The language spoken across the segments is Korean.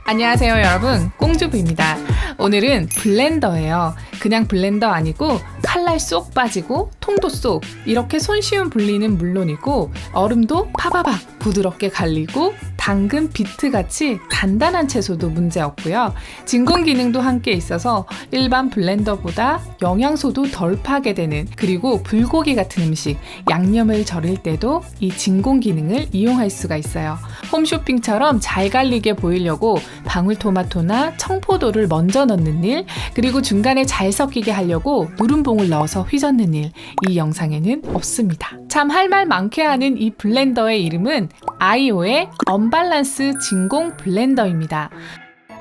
안녕하세요 여러분, 꽁주부입니다. 오늘은 블렌더예요. 그냥 블렌더 아니고 칼날 쏙 빠지고 통도 쏙 이렇게 손쉬운 분리는 물론이고 얼음도 파바박 부드럽게 갈리고 당근, 비트같이 단단한 채소도 문제없고요. 진공 기능도 함께 있어서 일반 블렌더보다 영양소도 덜 파괴되는, 그리고 불고기 같은 음식, 양념을 절일 때도 이 진공 기능을 이용할 수가 있어요. 홈쇼핑처럼 잘 갈리게 보이려고 방울토마토나 청포도를 먼저 넣는 일, 그리고 중간에 잘 섞이게 하려고 누름봉을 넣어서 휘젓는 일, 이 영상에는 없습니다. 참 할 말 많게 하는 이 블렌더의 이름은 아이오의 언밸런스 진공 블렌더입니다.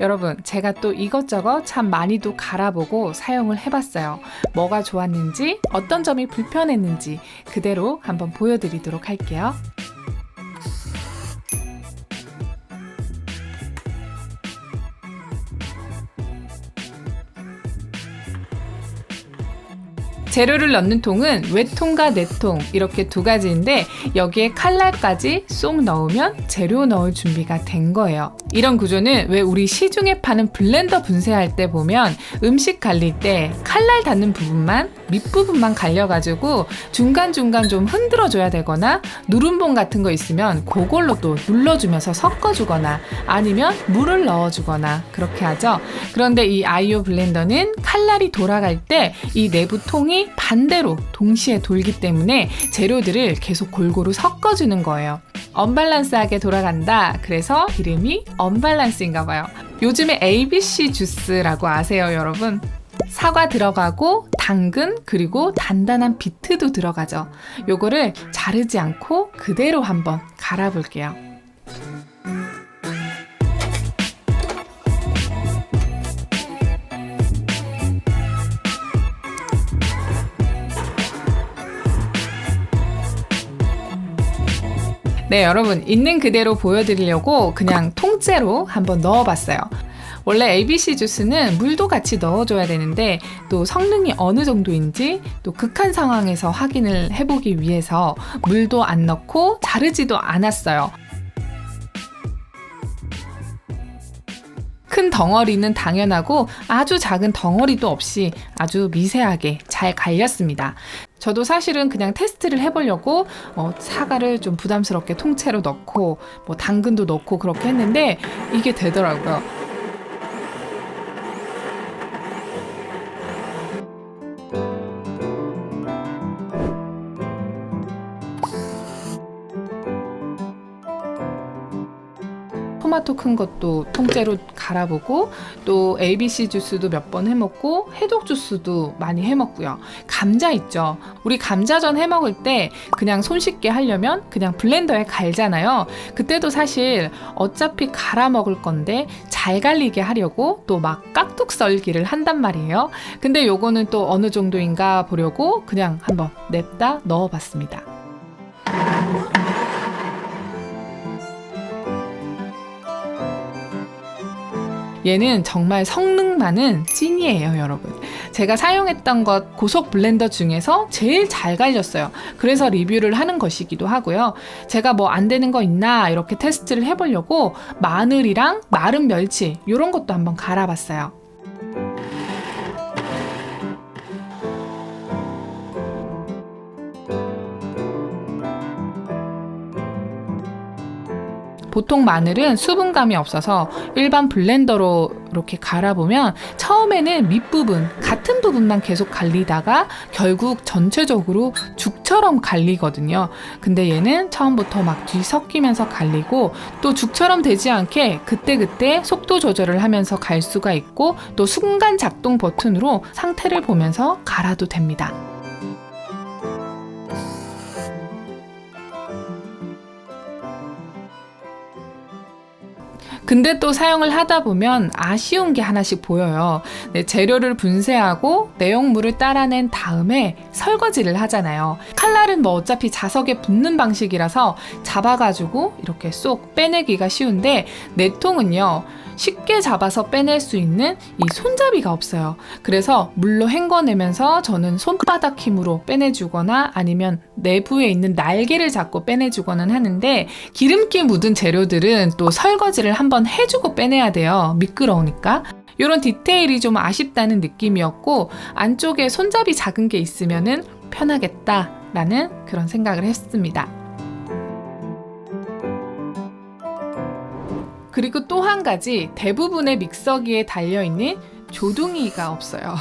여러분, 제가 또 이것저것 참 많이도 갈아보고 사용을 해봤어요. 뭐가 좋았는지, 어떤 점이 불편했는지 그대로 한번 보여드리도록 할게요. 재료를 넣는 통은 외통과 내통 이렇게 두 가지인데, 여기에 칼날까지 쏙 넣으면 재료 넣을 준비가 된 거예요. 이런 구조는 왜 우리 시중에 파는 블렌더 분쇄할 때 보면 음식 갈릴 때 칼날 닿는 부분만, 밑부분만 갈려가지고 중간중간 좀 흔들어줘야 되거나 누름봉 같은 거 있으면 그걸로 또 눌러주면서 섞어주거나 아니면 물을 넣어주거나 그렇게 하죠. 그런데 이 아이오 블렌더는 칼날이 돌아갈 때 이 내부 통이 반대로 동시에 돌기 때문에 재료들을 계속 골고루 섞어주는 거예요. 언밸런스하게 돌아간다. 그래서 이름이 언밸런스인가 봐요. 요즘에 ABC 주스라고 아세요, 여러분? 사과 들어가고 당근, 그리고 단단한 비트도 들어가죠. 요거를 자르지 않고 그대로 한번 갈아볼게요. 네, 여러분, 있는 그대로 보여드리려고 그냥 통째로 한번 넣어봤어요. 원래 ABC 주스는 물도 같이 넣어줘야 되는데 또 성능이 어느 정도인지 또 극한 상황에서 확인을 해보기 위해서 물도 안 넣고 자르지도 않았어요. 큰 덩어리는 당연하고 아주 작은 덩어리도 없이 아주 미세하게 잘 갈렸습니다. 저도 사실은 그냥 테스트를 해보려고 사과를 좀 부담스럽게 통째로 넣고 당근도 넣고 그렇게 했는데 이게 되더라고요. 토마토 큰 것도 통째로 갈아보고 또 ABC 주스도 몇 번 해먹고 해독 주스도 많이 해먹고요. 감자 있죠. 우리 감자전 해먹을 때 그냥 손쉽게 하려면 그냥 블렌더에 갈잖아요. 그때도 사실 어차피 갈아 먹을 건데 잘 갈리게 하려고 또 막 깍둑 썰기를 한단 말이에요. 근데 요거는 또 어느 정도인가 보려고 그냥 한번 냅다 넣어봤습니다. 얘는 정말 성능만은 찐이에요, 여러분. 제가 사용했던 것 고속 블렌더 중에서 제일 잘 갈렸어요. 그래서 리뷰를 하는 것이기도 하고요. 제가 뭐 안 되는 거 있나 이렇게 테스트를 해보려고 마늘이랑 마른 멸치 이런 것도 한번 갈아봤어요. 보통 마늘은 수분감이 없어서 일반 블렌더로 이렇게 갈아보면 처음에는 밑부분, 같은 부분만 계속 갈리다가 결국 전체적으로 죽처럼 갈리거든요. 근데 얘는 처음부터 막 뒤섞이면서 갈리고 또 죽처럼 되지 않게 그때그때 속도 조절을 하면서 갈 수가 있고 또 순간 작동 버튼으로 상태를 보면서 갈아도 됩니다. 근데 또 사용을 하다 보면 아쉬운 게 하나씩 보여요. 네, 재료를 분쇄하고 내용물을 따라낸 다음에 설거지를 하잖아요. 칼날은 뭐 어차피 자석에 붙는 방식이라서 잡아가지고 이렇게 쏙 빼내기가 쉬운데 내통은요, 쉽게 잡아서 빼낼 수 있는 이 손잡이가 없어요. 그래서 물로 헹궈내면서 저는 손바닥 힘으로 빼내주거나 아니면 내부에 있는 날개를 잡고 빼내주거나 하는데, 기름기 묻은 재료들은 또 설거지를 한번 해주고 빼내야 돼요. 미끄러우니까. 이런 디테일이 좀 아쉽다는 느낌이었고, 안쪽에 손잡이 작은 게 있으면은 편하겠다라는 그런 생각을 했습니다. 그리고 또 한 가지, 대부분의 믹서기에 달려있는 조둥이가 없어요.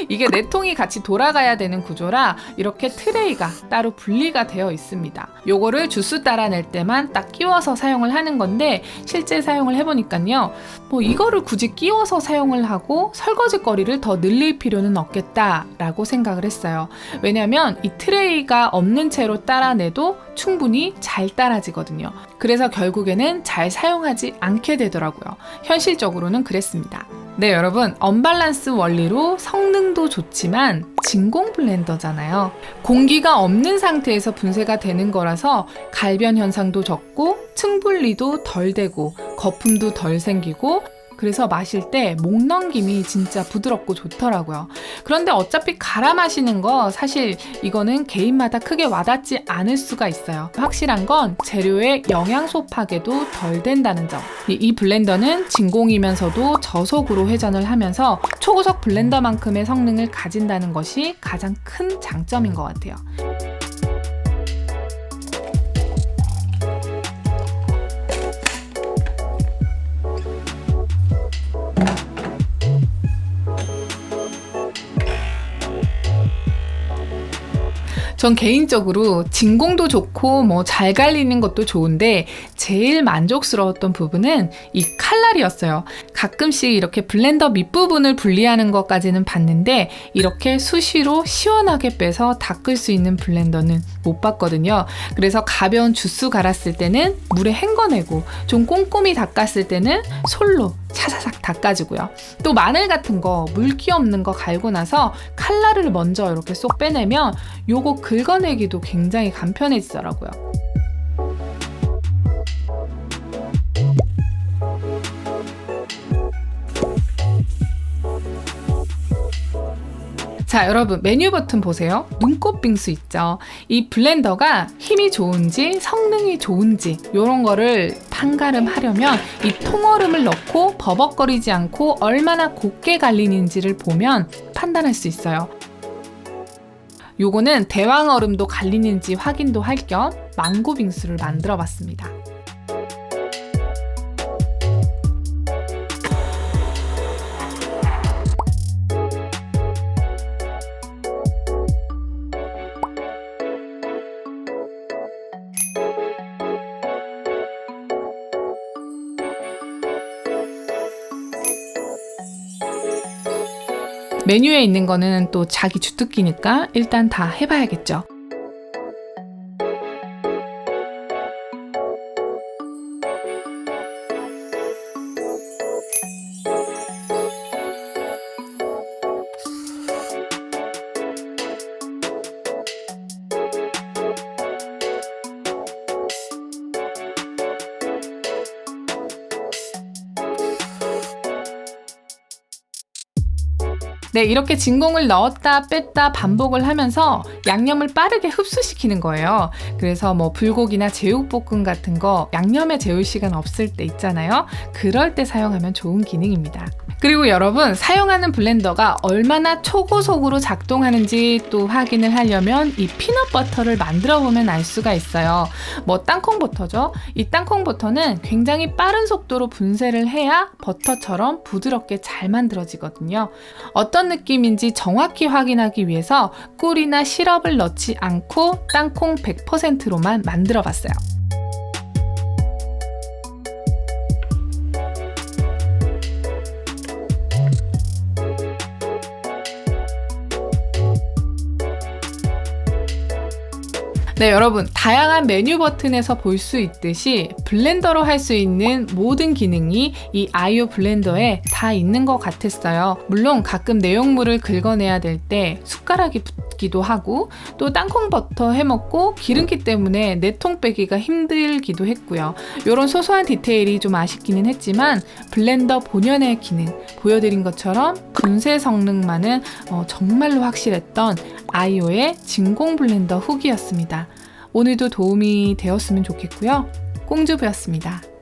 이게 4통이 같이 돌아가야 되는 구조라 이렇게 트레이가 따로 분리가 되어 있습니다. 요거를 주스 따라낼 때만 딱 끼워서 사용을 하는 건데, 실제 사용을 해보니까요, 이거를 굳이 끼워서 사용을 하고 설거지 거리를 더 늘릴 필요는 없겠다라고 생각을 했어요. 왜냐면 이 트레이가 없는 채로 따라내도 충분히 잘 따라지거든요. 그래서 결국에는 잘 사용하지 않게 되더라고요. 현실적으로는 그랬습니다. 네, 여러분, 언밸런스 원리로 성능도 좋지만 진공 블렌더잖아요. 공기가 없는 상태에서 분쇄가 되는 거라서 갈변 현상도 적고 층분리도 덜 되고 거품도 덜 생기고, 그래서 마실 때 목 넘김이 진짜 부드럽고 좋더라고요. 그런데 어차피 갈아 마시는 거 사실 이거는 개인마다 크게 와닿지 않을 수가 있어요. 확실한 건 재료의 영양소 파괴도 덜 된다는 점. 이 블렌더는 진공이면서도 저속으로 회전을 하면서 초고속 블렌더만큼의 성능을 가진다는 것이 가장 큰 장점인 것 같아요. 전 개인적으로 진공도 좋고 잘 갈리는 것도 좋은데 제일 만족스러웠던 부분은 이 칼날이었어요. 가끔씩 이렇게 블렌더 밑부분을 분리하는 것까지는 봤는데 이렇게 수시로 시원하게 빼서 닦을 수 있는 블렌더는 못 봤거든요. 그래서 가벼운 주스 갈았을 때는 물에 헹궈내고 좀 꼼꼼히 닦았을 때는 솔로 차사삭 닦아주고요. 또 마늘 같은 거 물기 없는 거 갈고 나서 칼날을 먼저 이렇게 쏙 빼내면 요거 긁어내기도 굉장히 간편해지더라고요. 자, 여러분, 메뉴 버튼 보세요. 눈꽃 빙수 있죠? 이 블렌더가 힘이 좋은지 성능이 좋은지 이런 거를 판가름 하려면 이 통얼음을 넣고 버벅거리지 않고 얼마나 곱게 갈리는지를 보면 판단할 수 있어요. 요거는 대왕 얼음도 갈리는지 확인도 할 겸 망고 빙수를 만들어 봤습니다. 메뉴에 있는 거는 또 자기 주특기니까 일단 다 해봐야겠죠. 네, 이렇게 진공을 넣었다 뺐다 반복을 하면서 양념을 빠르게 흡수시키는 거예요. 그래서 불고기나 제육볶음 같은 거 양념에 재울 시간 없을 때 있잖아요. 그럴 때 사용하면 좋은 기능입니다. 그리고 여러분, 사용하는 블렌더가 얼마나 초고속으로 작동하는지 또 확인을 하려면 이 피넛버터를 만들어 보면 알 수가 있어요. 땅콩버터죠. 이 땅콩버터는 굉장히 빠른 속도로 분쇄를 해야 버터처럼 부드럽게 잘 만들어지거든요. 어떤 느낌인지 정확히 확인하기 위해서 꿀이나 시럽을 넣지 않고 땅콩 100%로만 만들어 봤어요. 네, 여러분, 다양한 메뉴 버튼에서 볼 수 있듯이 블렌더로 할 수 있는 모든 기능이 이 아이오 블렌더에 다 있는 것 같았어요. 물론 가끔 내용물을 긁어내야 될 때 숟가락이 아쉽기도 하고 또 땅콩 버터 해먹고 기름기 때문에 4통 빼기가 힘들기도 했고요. 이런 소소한 디테일이 좀 아쉽기는 했지만 블렌더 본연의 기능 보여드린 것처럼 분쇄 성능만은 정말로 확실했던 아이오의 진공 블렌더 후기였습니다. 오늘도 도움이 되었으면 좋겠고요. 꽁주부였습니다.